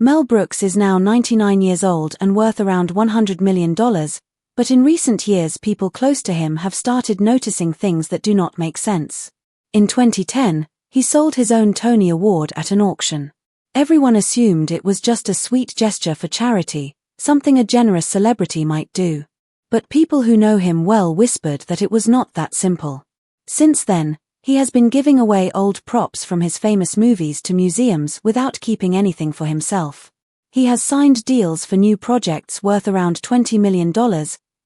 Mel Brooks is now 99 years old and worth around $100 million, but in recent years people close to him have started noticing things that do not make sense. In 2010, he sold his own Tony Award at an auction. Everyone assumed it was just a sweet gesture for charity, something a generous celebrity might do. But people who know him well whispered that it was not that simple. Since then, he has been giving away old props from his famous movies to museums without keeping anything for himself. He has signed deals for new projects worth around $20 million,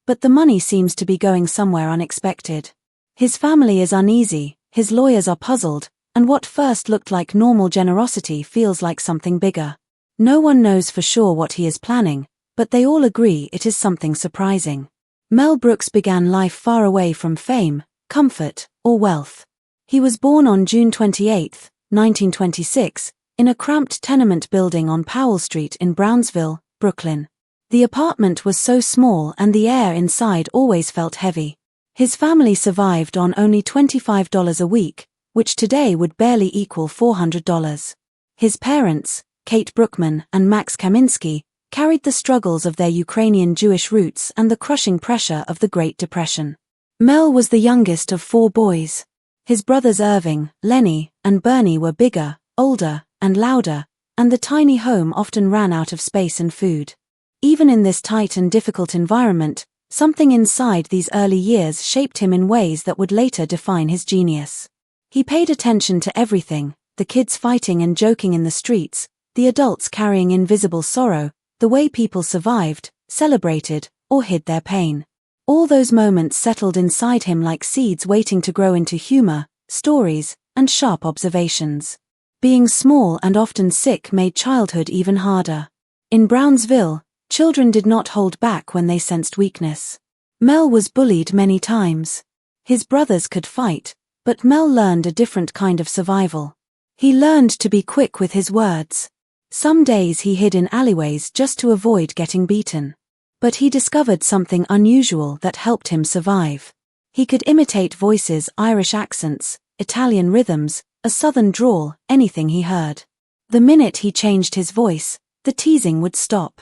but the money seems to be going somewhere unexpected. His family is uneasy, his lawyers are puzzled, and what first looked like normal generosity feels like something bigger. No one knows for sure what he is planning, but they all agree it is something surprising. Mel Brooks began life far away from fame, comfort, or wealth. He was born on June 28, 1926, in a cramped tenement building on Powell Street in Brownsville, Brooklyn. The apartment was so small and the air inside always felt heavy. His family survived on only $25 a week, which today would barely equal $400. His parents, Kate Brookman and Max Kaminsky, carried the struggles of their Ukrainian Jewish roots and the crushing pressure of the Great Depression. Mel was the youngest of 4 boys. His brothers Irving, Lenny, and Bernie were bigger, older, and louder, and the tiny home often ran out of space and food. Even in this tight and difficult environment, something inside these early years shaped him in ways that would later define his genius. He paid attention to everything, the kids fighting and joking in the streets, the adults carrying invisible sorrow, the way people survived, celebrated, or hid their pain. All those moments settled inside him like seeds waiting to grow into humor, stories, and sharp observations. Being small and often sick made childhood even harder. In Brownsville, children did not hold back when they sensed weakness. Mel was bullied many times. His brothers could fight, but Mel learned a different kind of survival. He learned to be quick with his words. Some days he hid in alleyways just to avoid getting beaten. But he discovered something unusual that helped him survive. He could imitate voices, Irish accents, Italian rhythms, a southern drawl, anything he heard. The minute he changed his voice, the teasing would stop.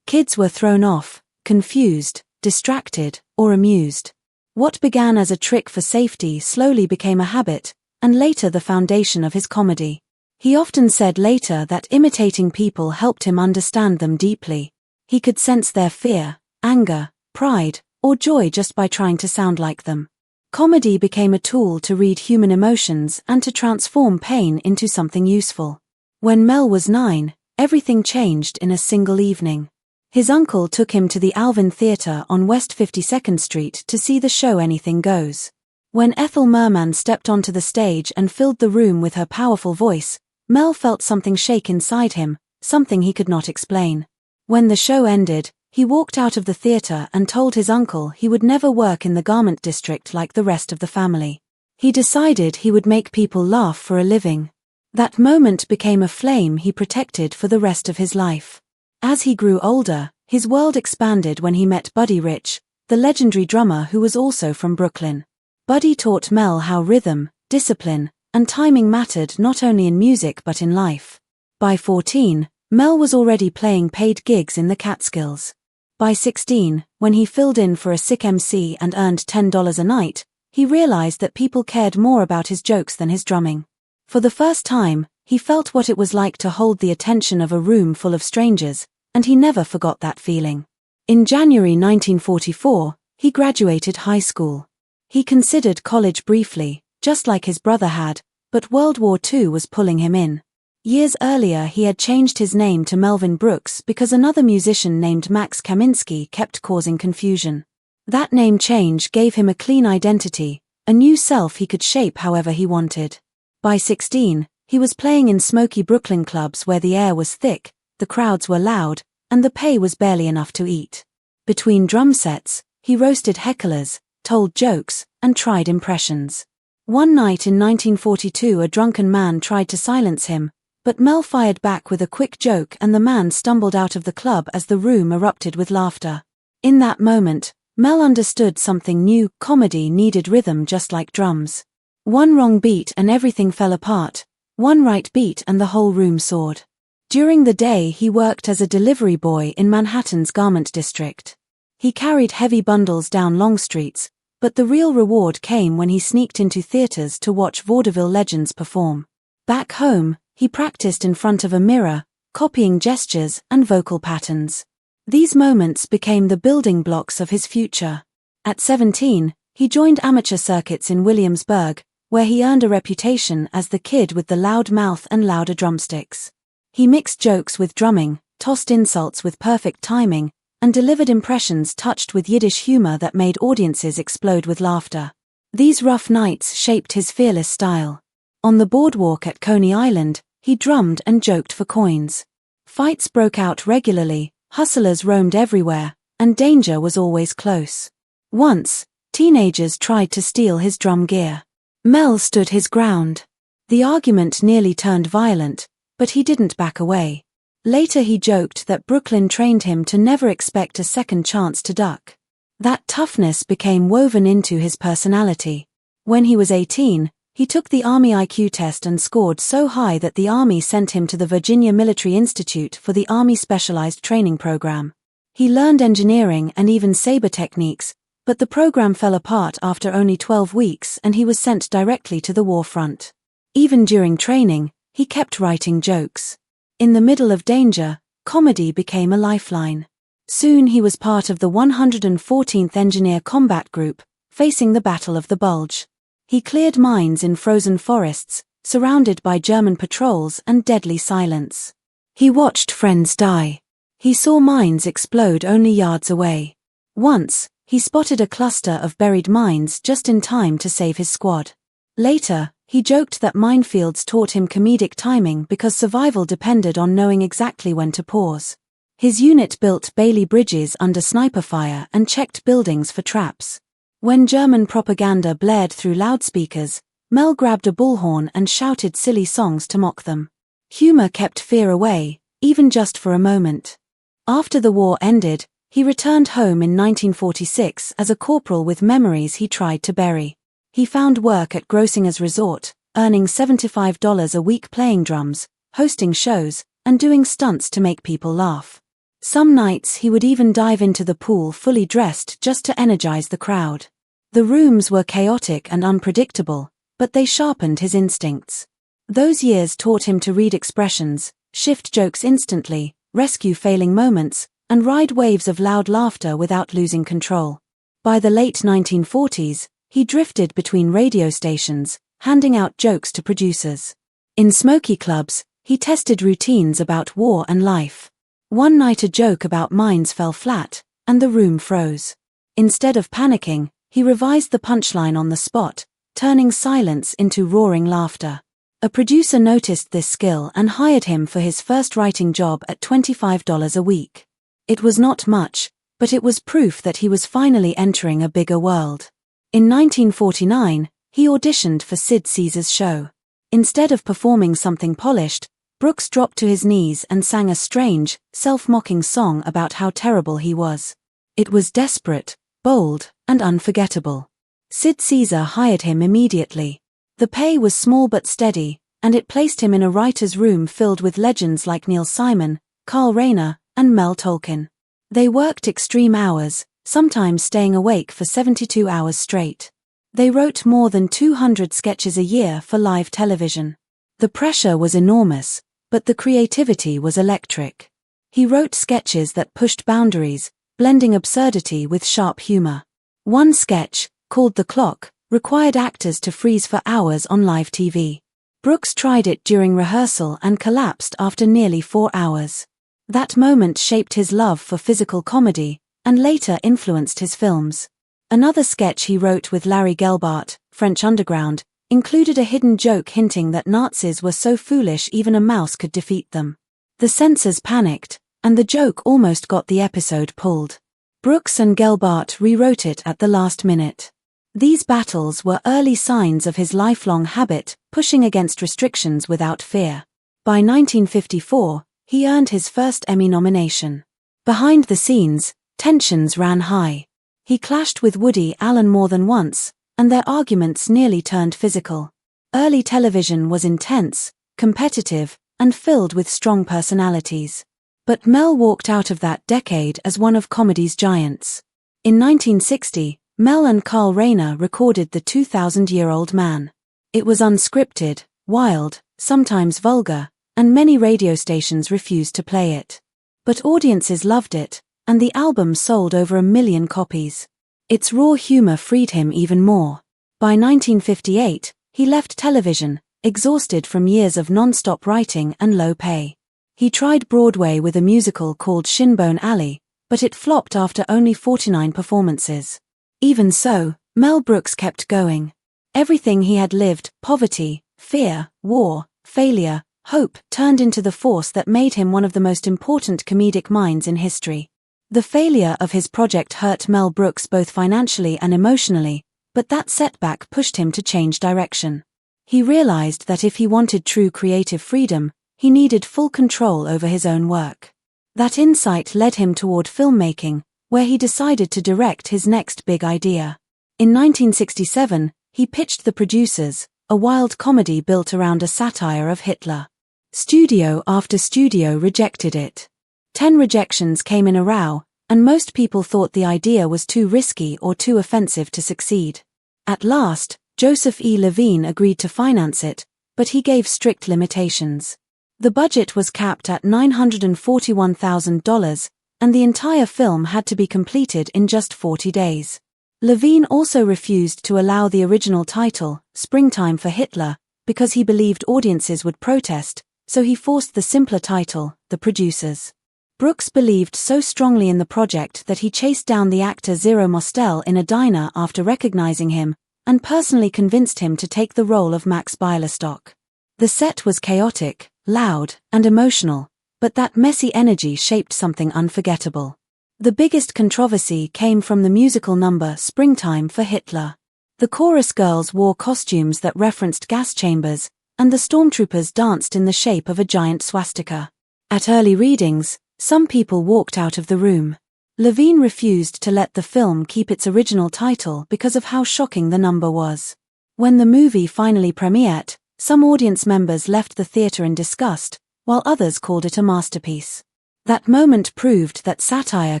Kids were thrown off, confused, distracted, or amused. What began as a trick for safety slowly became a habit, and later the foundation of his comedy. He often said later that imitating people helped him understand them deeply. He could sense their fear, anger, pride, or joy just by trying to sound like them. Comedy became a tool to read human emotions and to transform pain into something useful. When Mel was 9, everything changed in a single evening. His uncle took him to the Alvin Theatre on West 52nd Street to see the show Anything Goes. When Ethel Merman stepped onto the stage and filled the room with her powerful voice, Mel felt something shake inside him, something he could not explain. When the show ended, he walked out of the theatre and told his uncle he would never work in the garment district like the rest of the family. He decided he would make people laugh for a living. That moment became a flame he protected for the rest of his life. As he grew older, his world expanded when he met Buddy Rich, the legendary drummer who was also from Brooklyn. Buddy taught Mel how rhythm, discipline, and timing mattered not only in music but in life. By 14, Mel was already playing paid gigs in the Catskills. By 16, when he filled in for a sick MC and earned $10 a night, he realized that people cared more about his jokes than his drumming. For the first time, he felt what it was like to hold the attention of a room full of strangers, and he never forgot that feeling. In January 1944, he graduated high school. He considered college briefly, just like his brother had, but World War II was pulling him in. Years earlier he had changed his name to Melvin Brooks because another musician named Max Kaminsky kept causing confusion. That name change gave him a clean identity, a new self he could shape however he wanted. By 16, he was playing in smoky Brooklyn clubs where the air was thick, the crowds were loud, and the pay was barely enough to eat. Between drum sets, he roasted hecklers, told jokes, and tried impressions. One night in 1942 a drunken man tried to silence him, but Mel fired back with a quick joke and the man stumbled out of the club as the room erupted with laughter. In that moment, Mel understood something new: comedy needed rhythm just like drums. One wrong beat and everything fell apart, one right beat and the whole room soared. During the day he worked as a delivery boy in Manhattan's Garment District. He carried heavy bundles down long streets, but the real reward came when he sneaked into theaters to watch vaudeville legends perform. Back home, he practiced in front of a mirror, copying gestures and vocal patterns. These moments became the building blocks of his future. At 17, he joined amateur circuits in Williamsburg, where he earned a reputation as the kid with the loud mouth and louder drumsticks. He mixed jokes with drumming, tossed insults with perfect timing, and delivered impressions touched with Yiddish humor that made audiences explode with laughter. These rough nights shaped his fearless style. On the boardwalk at Coney Island, he drummed and joked for coins. Fights broke out regularly, hustlers roamed everywhere, and danger was always close. Once, teenagers tried to steal his drum gear. Mel stood his ground. The argument nearly turned violent, but he didn't back away. Later he joked that Brooklyn trained him to never expect a second chance to duck. That toughness became woven into his personality. When he was 18, he took the Army IQ test and scored so high that the Army sent him to the Virginia Military Institute for the Army Specialized Training Program. He learned engineering and even saber techniques, but the program fell apart after only 12 weeks and he was sent directly to the war front. Even during training, he kept writing jokes. In the middle of danger, comedy became a lifeline. Soon he was part of the 114th Engineer Combat Group, facing the Battle of the Bulge. He cleared mines in frozen forests, surrounded by German patrols and deadly silence. He watched friends die. He saw mines explode only yards away. Once, he spotted a cluster of buried mines just in time to save his squad. Later, he joked that minefields taught him comedic timing because survival depended on knowing exactly when to pause. His unit built Bailey bridges under sniper fire and checked buildings for traps. When German propaganda blared through loudspeakers, Mel grabbed a bullhorn and shouted silly songs to mock them. Humor kept fear away, even just for a moment. After the war ended, he returned home in 1946 as a corporal with memories he tried to bury. He found work at Grossinger's Resort, earning $75 a week playing drums, hosting shows, and doing stunts to make people laugh. Some nights he would even dive into the pool fully dressed just to energize the crowd. The rooms were chaotic and unpredictable, but they sharpened his instincts. Those years taught him to read expressions, shift jokes instantly, rescue failing moments, and ride waves of loud laughter without losing control. By the late 1940s, he drifted between radio stations, handing out jokes to producers. In smoky clubs, he tested routines about war and life. One night a joke about mines fell flat, and the room froze. Instead of panicking, he revised the punchline on the spot, turning silence into roaring laughter. A producer noticed this skill and hired him for his first writing job at $25 a week. It was not much, but it was proof that he was finally entering a bigger world. In 1949, he auditioned for Sid Caesar's show. Instead of performing something polished, Brooks dropped to his knees and sang a strange, self-mocking song about how terrible he was. It was desperate, bold, and unforgettable. Sid Caesar hired him immediately. The pay was small but steady, and it placed him in a writer's room filled with legends like Neil Simon, Carl Reiner, and Mel Tolkien. They worked extreme hours, sometimes staying awake for 72 hours straight. They wrote more than 200 sketches a year for live television. The pressure was enormous, but the creativity was electric. He wrote sketches that pushed boundaries, blending absurdity with sharp humor. One sketch, called The Clock, required actors to freeze for hours on live TV. Brooks tried it during rehearsal and collapsed after nearly 4 hours. That moment shaped his love for physical comedy, and later influenced his films. Another sketch he wrote with Larry Gelbart, French Underground, included a hidden joke hinting that Nazis were so foolish even a mouse could defeat them. The censors panicked, and the joke almost got the episode pulled. Brooks and Gelbart rewrote it at the last minute. These battles were early signs of his lifelong habit, pushing against restrictions without fear. By 1954, he earned his first Emmy nomination. Behind the scenes, tensions ran high. He clashed with Woody Allen more than once, and their arguments nearly turned physical. Early television was intense, competitive, and filled with strong personalities. But Mel walked out of that decade as one of comedy's giants. In 1960, Mel and Carl Reiner recorded The 2,000-Year-Old Man. It was unscripted, wild, sometimes vulgar, and many radio stations refused to play it. But audiences loved it, and the album sold over 1 million copies. Its raw humor freed him even more. By 1958, he left television, exhausted from years of non-stop writing and low pay. He tried Broadway with a musical called Shinbone Alley, but it flopped after only 49 performances. Even so, Mel Brooks kept going. Everything he had lived, poverty, fear, war, failure, hope, turned into the force that made him one of the most important comedic minds in history. The failure of his project hurt Mel Brooks both financially and emotionally, but that setback pushed him to change direction. He realized that if he wanted true creative freedom, he needed full control over his own work. That insight led him toward filmmaking, where he decided to direct his next big idea. In 1967, he pitched The Producers, a wild comedy built around a satire of Hitler. Studio after studio rejected it. 10 rejections came in a row, and most people thought the idea was too risky or too offensive to succeed. At last, Joseph E. Levine agreed to finance it, but he gave strict limitations. The budget was capped at $941,000, and the entire film had to be completed in just 40 days. Levine also refused to allow the original title, Springtime for Hitler, because he believed audiences would protest, so he forced the simpler title, The Producers. Brooks believed so strongly in the project that he chased down the actor Zero Mostel in a diner after recognizing him, and personally convinced him to take the role of Max Bialystock. The set was chaotic, loud, and emotional, but that messy energy shaped something unforgettable. The biggest controversy came from the musical number Springtime for Hitler. The chorus girls wore costumes that referenced gas chambers, and the stormtroopers danced in the shape of a giant swastika. At early readings, some people walked out of the room. Levine refused to let the film keep its original title because of how shocking the number was. When the movie finally premiered, some audience members left the theater in disgust, while others called it a masterpiece. That moment proved that satire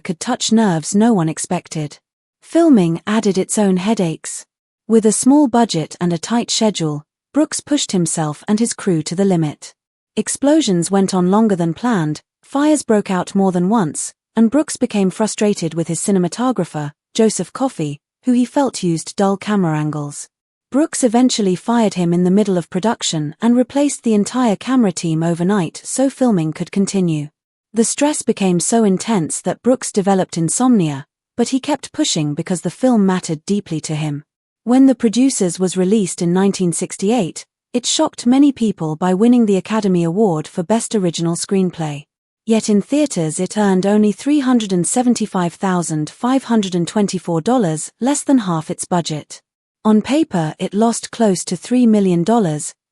could touch nerves no one expected. Filming added its own headaches. With a small budget and a tight schedule, Brooks pushed himself and his crew to the limit. Explosions went on longer than planned, fires broke out more than once, and Brooks became frustrated with his cinematographer, Joseph Coffey, who he felt used dull camera angles. Brooks eventually fired him in the middle of production and replaced the entire camera team overnight so filming could continue. The stress became so intense that Brooks developed insomnia, but he kept pushing because the film mattered deeply to him. When The Producers was released in 1968, it shocked many people by winning the Academy Award for Best Original Screenplay. Yet in theaters it earned only $375,524, less than half its budget. On paper it lost close to $3 million,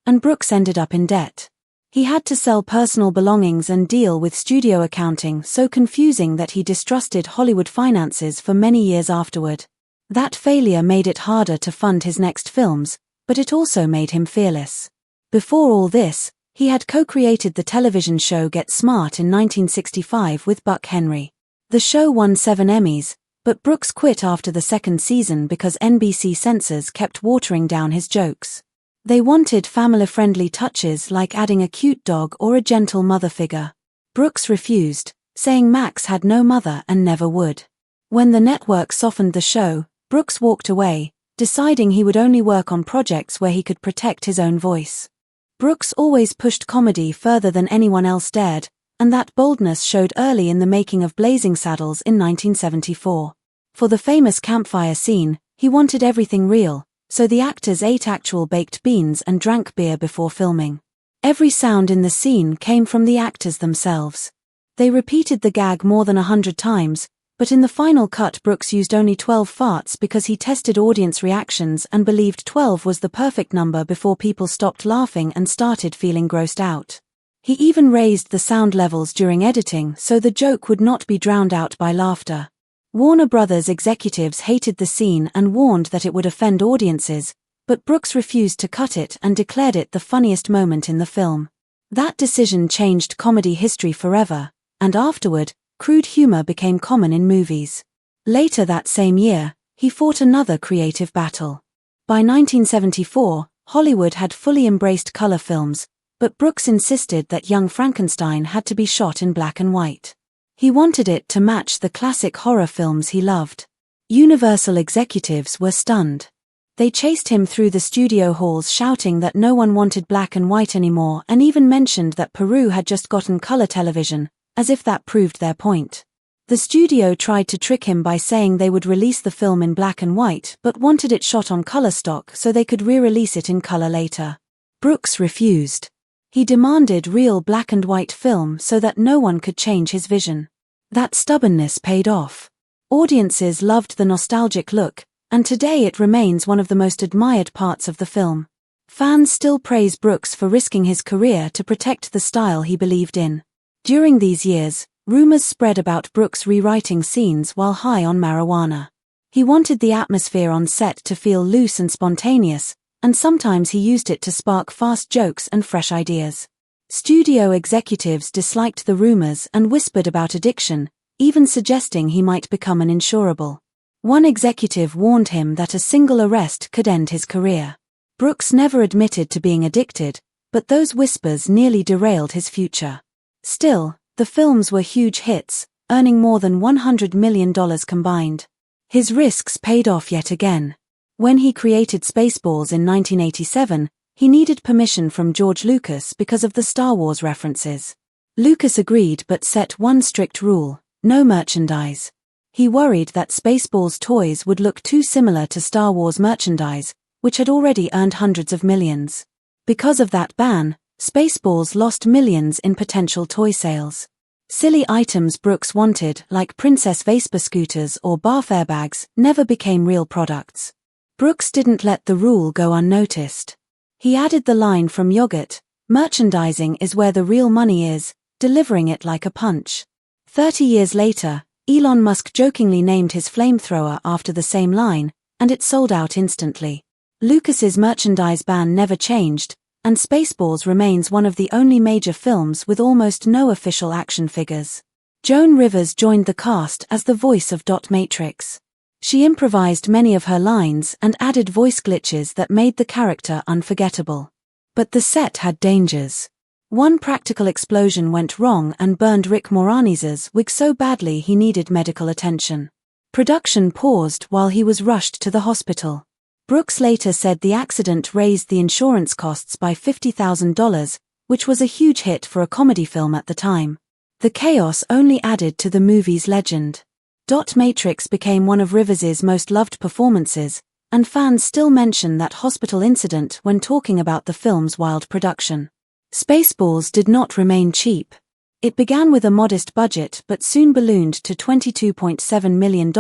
and Brooks ended up in debt. He had to sell personal belongings and deal with studio accounting so confusing that he distrusted Hollywood finances for many years afterward. That failure made it harder to fund his next films, but it also made him fearless. Before all this, he had co-created the television show Get Smart in 1965 with Buck Henry. The show won 7 Emmys, but Brooks quit after the second season because NBC censors kept watering down his jokes. They wanted family-friendly touches like adding a cute dog or a gentle mother figure. Brooks refused, saying Max had no mother and never would. When the network softened the show, Brooks walked away, deciding he would only work on projects where he could protect his own voice. Brooks always pushed comedy further than anyone else dared, and that boldness showed early in the making of Blazing Saddles in 1974. For the famous campfire scene, he wanted everything real, so the actors ate actual baked beans and drank beer before filming. Every sound in the scene came from the actors themselves. They repeated the gag more than 100 times, but in the final cut Brooks used only 12 farts because he tested audience reactions and believed 12 was the perfect number before people stopped laughing and started feeling grossed out. He even raised the sound levels during editing so the joke would not be drowned out by laughter. Warner Brothers executives hated the scene and warned that it would offend audiences, but Brooks refused to cut it and declared it the funniest moment in the film. That decision changed comedy history forever, and afterward, crude humor became common in movies. Later that same year, he fought another creative battle. By 1974, Hollywood had fully embraced color films, but Brooks insisted that Young Frankenstein had to be shot in black and white. He wanted it to match the classic horror films he loved. Universal executives were stunned. They chased him through the studio halls shouting that no one wanted black and white anymore, and even mentioned that Peru had just gotten color television, as if that proved their point. The studio tried to trick him by saying they would release the film in black and white but wanted it shot on color stock so they could re-release it in color later. Brooks refused. He demanded real black and white film so that no one could change his vision. That stubbornness paid off. Audiences loved the nostalgic look, and today it remains one of the most admired parts of the film. Fans still praise Brooks for risking his career to protect the style he believed in. During these years, rumors spread about Brooks rewriting scenes while high on marijuana. He wanted the atmosphere on set to feel loose and spontaneous, and sometimes he used it to spark fast jokes and fresh ideas. Studio executives disliked the rumors and whispered about addiction, even suggesting he might become an incurable. One executive warned him that a single arrest could end his career. Brooks never admitted to being addicted, but those whispers nearly derailed his future. Still, the films were huge hits, earning more than $100 million combined. His risks paid off yet again. When he created Spaceballs in 1987, he needed permission from George Lucas because of the Star Wars references. Lucas agreed but set one strict rule: no merchandise. He worried that Spaceballs toys would look too similar to Star Wars merchandise, which had already earned hundreds of millions. Because of that ban, Spaceballs lost millions in potential toy sales. Silly items Brooks wanted, like Princess Vespa scooters or bath airbags, never became real products. Brooks didn't let the rule go unnoticed. He added the line from Yogurt, "Merchandising is where the real money is," delivering it like a punch. 30 years later, Elon Musk jokingly named his flamethrower after the same line, and it sold out instantly. Lucas's merchandise ban never changed, and Spaceballs remains one of the only major films with almost no official action figures. Joan Rivers joined the cast as the voice of Dot Matrix. She improvised many of her lines and added voice glitches that made the character unforgettable. But the set had dangers. One practical explosion went wrong and burned Rick Moranis's wig so badly he needed medical attention. Production paused while he was rushed to the hospital. Brooks later said the accident raised the insurance costs by $50,000, which was a huge hit for a comedy film at the time. The chaos only added to the movie's legend. Dot Matrix became one of Rivers's most loved performances, and fans still mention that hospital incident when talking about the film's wild production. Spaceballs did not remain cheap. It began with a modest budget but soon ballooned to $22.7 million,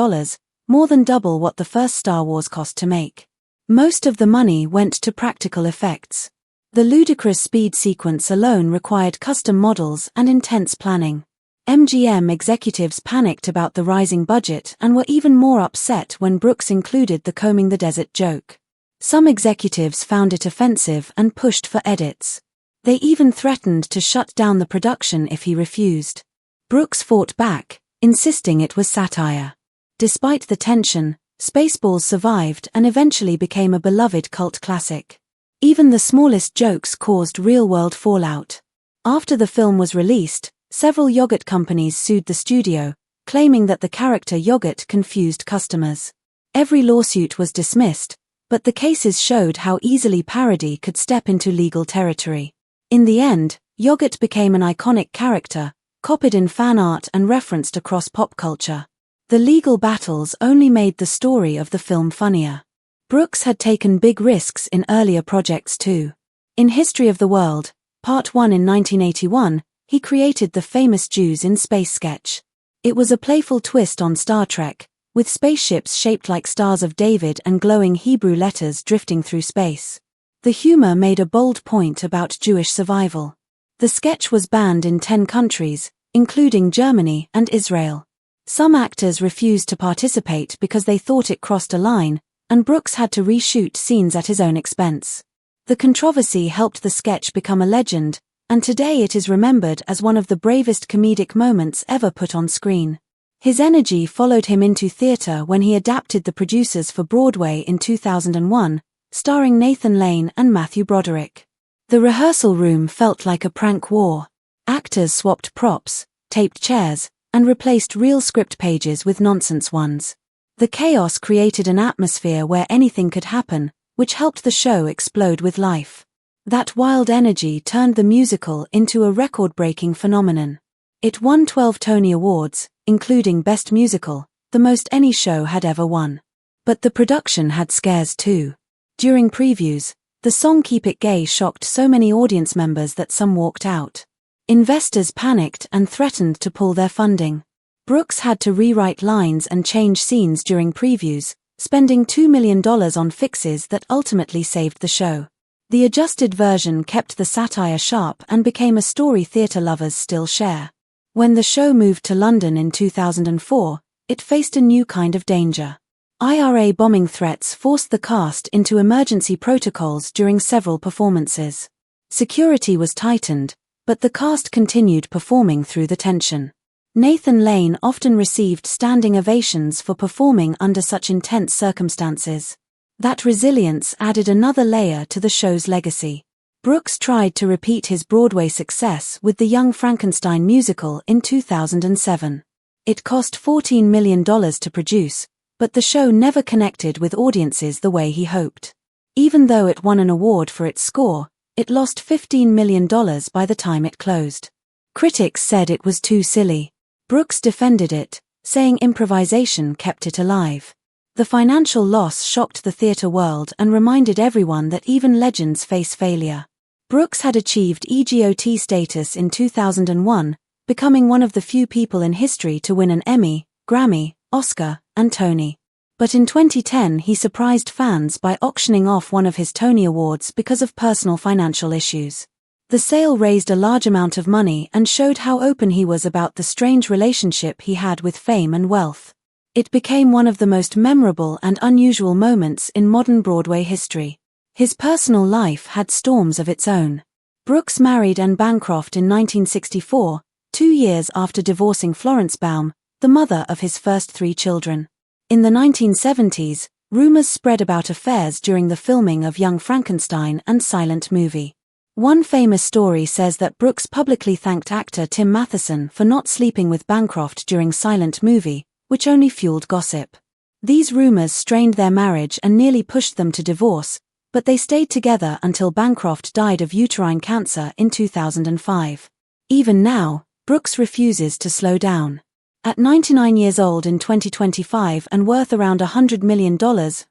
more than double what the first Star Wars cost to make. Most of the money went to practical effects. The ludicrous speed sequence alone required custom models and intense planning. MGM executives panicked about the rising budget and were even more upset when Brooks included the combing the desert joke. Some executives found it offensive and pushed for edits. They even threatened to shut down the production if he refused. Brooks fought back, insisting it was satire. Despite the tension, Spaceballs survived and eventually became a beloved cult classic. Even the smallest jokes caused real-world fallout. After the film was released, several yogurt companies sued the studio, claiming that the character Yogurt confused customers. Every lawsuit was dismissed, but the cases showed how easily parody could step into legal territory. In the end, Yogurt became an iconic character, copied in fan art and referenced across pop culture. The legal battles only made the story of the film funnier. Brooks had taken big risks in earlier projects too. In History of the World, Part 1 in 1981, he created the famous Jews in Space sketch. It was a playful twist on Star Trek, with spaceships shaped like Stars of David and glowing Hebrew letters drifting through space. The humor made a bold point about Jewish survival. The sketch was banned in 10 countries, including Germany and Israel. Some actors refused to participate because they thought it crossed a line, and Brooks had to reshoot scenes at his own expense. The controversy helped the sketch become a legend, and today it is remembered as one of the bravest comedic moments ever put on screen. His energy followed him into theater when he adapted The Producers for Broadway in 2001, starring Nathan Lane and Matthew Broderick. The rehearsal room felt like a prank war. Actors swapped props, taped chairs, and replaced real script pages with nonsense ones. The chaos created an atmosphere where anything could happen, which helped the show explode with life. That wild energy turned the musical into a record-breaking phenomenon. It won 12 Tony Awards, including Best Musical, the most any show had ever won. But the production had scares too. During previews, the song Keep It Gay shocked so many audience members that some walked out. Investors panicked and threatened to pull their funding. Brooks had to rewrite lines and change scenes during previews, spending $2 million on fixes that ultimately saved the show. The adjusted version kept the satire sharp and became a story theater lovers still share. When the show moved to London in 2004, it faced a new kind of danger. IRA bombing threats forced the cast into emergency protocols during several performances. Security was tightened, but the cast continued performing through the tension. Nathan Lane often received standing ovations for performing under such intense circumstances. That resilience added another layer to the show's legacy. Brooks tried to repeat his Broadway success with the Young Frankenstein musical in 2007. It cost $14 million to produce, but the show never connected with audiences the way he hoped. Even though it won an award for its score, it lost $15 million by the time it closed. Critics said it was too silly. Brooks defended it, saying improvisation kept it alive. The financial loss shocked the theater world and reminded everyone that even legends face failure. Brooks had achieved EGOT status in 2001, becoming one of the few people in history to win an Emmy, Grammy, Oscar, and Tony. But in 2010 he surprised fans by auctioning off one of his Tony Awards because of personal financial issues. The sale raised a large amount of money and showed how open he was about the strange relationship he had with fame and wealth. It became one of the most memorable and unusual moments in modern Broadway history. His personal life had storms of its own. Brooks married Anne Bancroft in 1964, 2 years after divorcing Florence Baum, the mother of his first 3 children. In the 1970s, rumors spread about affairs during the filming of Young Frankenstein and Silent Movie. One famous story says that Brooks publicly thanked actor Tim Matheson for not sleeping with Bancroft during Silent Movie, which only fueled gossip. These rumors strained their marriage and nearly pushed them to divorce, but they stayed together until Bancroft died of uterine cancer in 2005. Even now, Brooks refuses to slow down. At 99 years old in 2025 and worth around $100 million,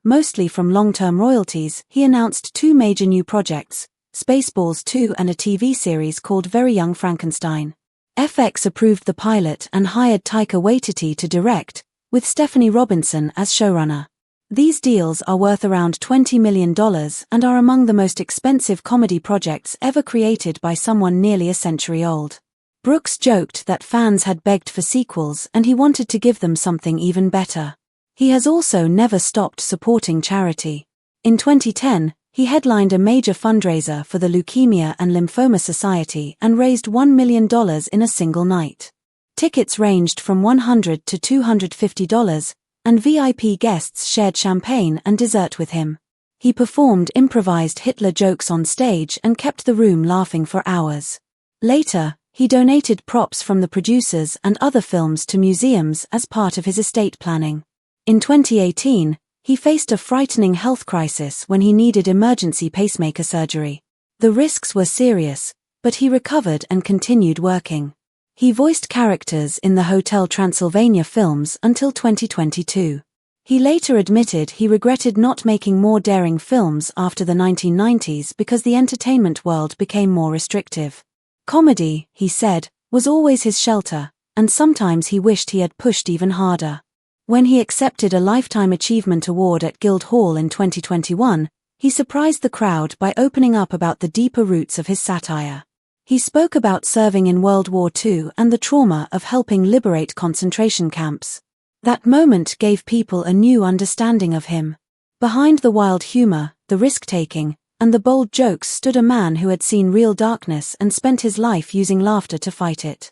mostly from long-term royalties, he announced 2 major new projects, Spaceballs 2 and a TV series called Very Young Frankenstein. FX approved the pilot and hired Taika Waititi to direct, with Stephanie Robinson as showrunner. These deals are worth around $20 million and are among the most expensive comedy projects ever created by someone nearly a century old. Brooks joked that fans had begged for sequels and he wanted to give them something even better. He has also never stopped supporting charity. In 2010, he headlined a major fundraiser for the Leukemia and Lymphoma Society and raised $1 million in a single night. Tickets ranged from $100 to $250, and VIP guests shared champagne and dessert with him. He performed improvised Hitler jokes on stage and kept the room laughing for hours. Later, he donated props from The Producers and other films to museums as part of his estate planning. In 2018, he faced a frightening health crisis when he needed emergency pacemaker surgery. The risks were serious, but he recovered and continued working. He voiced characters in the Hotel Transylvania films until 2022. He later admitted he regretted not making more daring films after the 1990s because the entertainment world became more restrictive. Comedy, he said, was always his shelter, and sometimes he wished he had pushed even harder. When he accepted a Lifetime Achievement Award at Guildhall in 2021, he surprised the crowd by opening up about the deeper roots of his satire. He spoke about serving in World War II and the trauma of helping liberate concentration camps. That moment gave people a new understanding of him. Behind the wild humor, the risk-taking, and the bold jokes stood a man who had seen real darkness and spent his life using laughter to fight it.